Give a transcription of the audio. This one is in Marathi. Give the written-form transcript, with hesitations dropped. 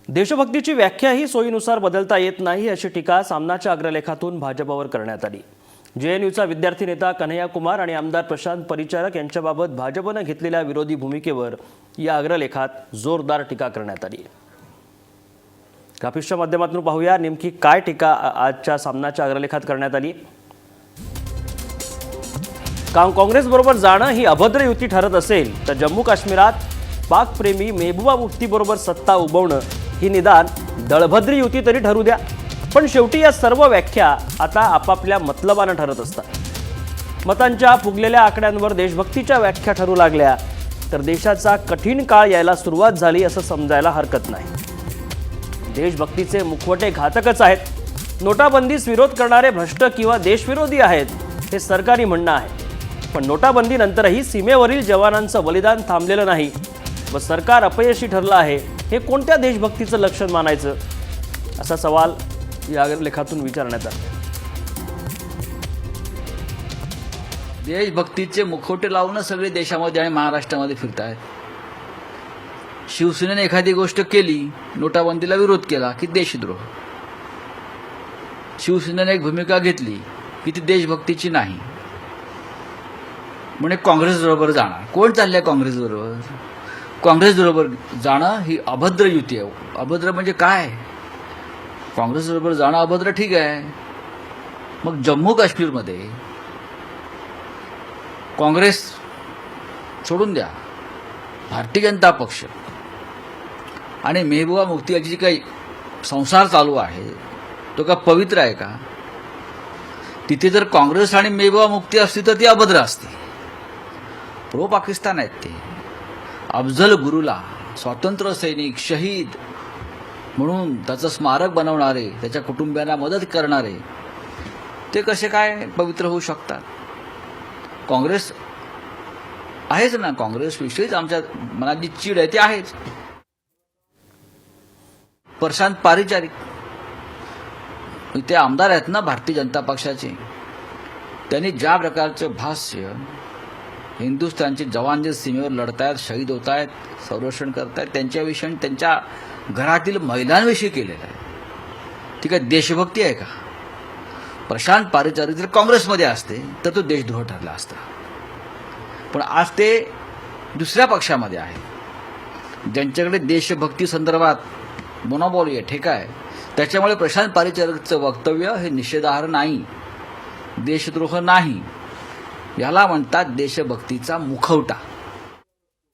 देशभक्तीची व्याख्या ही सोयीनुसार बदलता येत नाही अशी टीका सामनाच्या अग्रलेखातून भाजपवर करण्यात आली। जेएनयूचा विद्यार्थी नेता कन्हैया कुमार आणि आमदार प्रशांत परिचारक यांच्याबाबत भाजपने घेतलेल्या विरोधी भूमिकेवर या अग्रलेखात जोरदार टीका करण्यात आली। ग्राफिक्सच्या माध्यमातून पाहूया नेमकी काय टीका आजच्या सामनाच्या अग्रलेखात करण्यात आली। काँग्रेस बरोबर जाणं ही अभद्र युती ठरत असेल तर जम्मू काश्मीरात पाकप्रेमी मेहबूबा मुफ्ती बरोबर सत्ता उभवणं ही निदान दळभद्री युती तरी ठरू द्या। पण शेवटी या सर्व व्याख्या आता आपापल्या मतलबानं ठरत असतात। मतांच्या फुगलेल्या आकड्यांवर देशभक्तीच्या व्याख्या ठरू लागल्या तर देशाचा कठीण काळ यायला सुरुवात झाली असं समजायला हरकत नाही। देशभक्तीचे मुखवटे घातकच आहेत। नोटाबंदीस विरोध करणारे भ्रष्ट किंवा देशविरोधी आहेत हे सरकारी म्हणणं आहे। पण नोटाबंदीनंतरही सीमेवरील जवानांचं बलिदान थांबलेलं नाही व सरकार अपयशी ठरलं आहे हे कोणत्या देशभक्तीचं लक्षण मानायचं असा सवाल या अग्रलेखातून विचारण्यात आला। देशभक्तीचे मुखवटे लावूनच सगळे देशामध्ये आणि महाराष्ट्रामध्ये फिरतायत। शिवसेनेने एखादी गोष्ट केली, नोटाबंदीला विरोध केला की देशद्रोह। शिवसेनेने एक भूमिका घेतली की ती देशभक्तीची नाही म्हणजे काँग्रेस बरोबर जाणार। कोण चाललंय काँग्रेस बरोबर? काँग्रेस बरोबर जाणं ही अभद्र युती आहे। अभद्र म्हणजे काय? काँग्रेस बरोबर जाणं अभद्र ठीक आहे। मग जम्मू काश्मीरमध्ये काँग्रेस सोडून द्या, भारतीय जनता पक्ष आणि मेहबूबा मुफ्ती याची जी काही संसार चालू आहे तो का पवित्र आहे का? तिथे जर काँग्रेस आणि मेहबूबा मुफ्ती असती तर ती अभद्र असते। प्रो पाकिस्तान आहेत ते। अफजल गुरुला स्वातंत्र्य सैनिक शहीद म्हणून त्याचं स्मारक बनवणारे, त्याच्या कुटुंबियांना मदत करणारे ते कसे काय पवित्र होऊ शकतात? काँग्रेस आहेच ना, काँग्रेसविषयीच आमच्या मनात जी चीड आहे ती आहेच। प्रशांत परिचारक ते आमदार आहेत ना भारतीय जनता पक्षाचे, त्यांनी ज्या प्रकारचं भाष्य हिंदुस्थानचे जवान जे सीमेवर लढतायत, शहीद होत आहेत, संरक्षण करतायत त्यांच्याविषयी आणि त्यांच्या घरातील महिलांविषयी केलेलं आहे, ती काय देशभक्ती आहे का? प्रशांत परिचारक जर काँग्रेसमध्ये असते तर तो देशद्रोह ठरला असता। पण आज ते दुसऱ्या पक्षामध्ये आहे ज्यांच्याकडे देशभक्ती संदर्भात मोनोपॉली आहे, ठेका आहे। त्याच्यामुळे प्रशांत परिचारकचं वक्तव्य हे निषेधार्ह नाही, देशद्रोह नाही, याला म्हणतात देशभक्तीचा मुखवटा।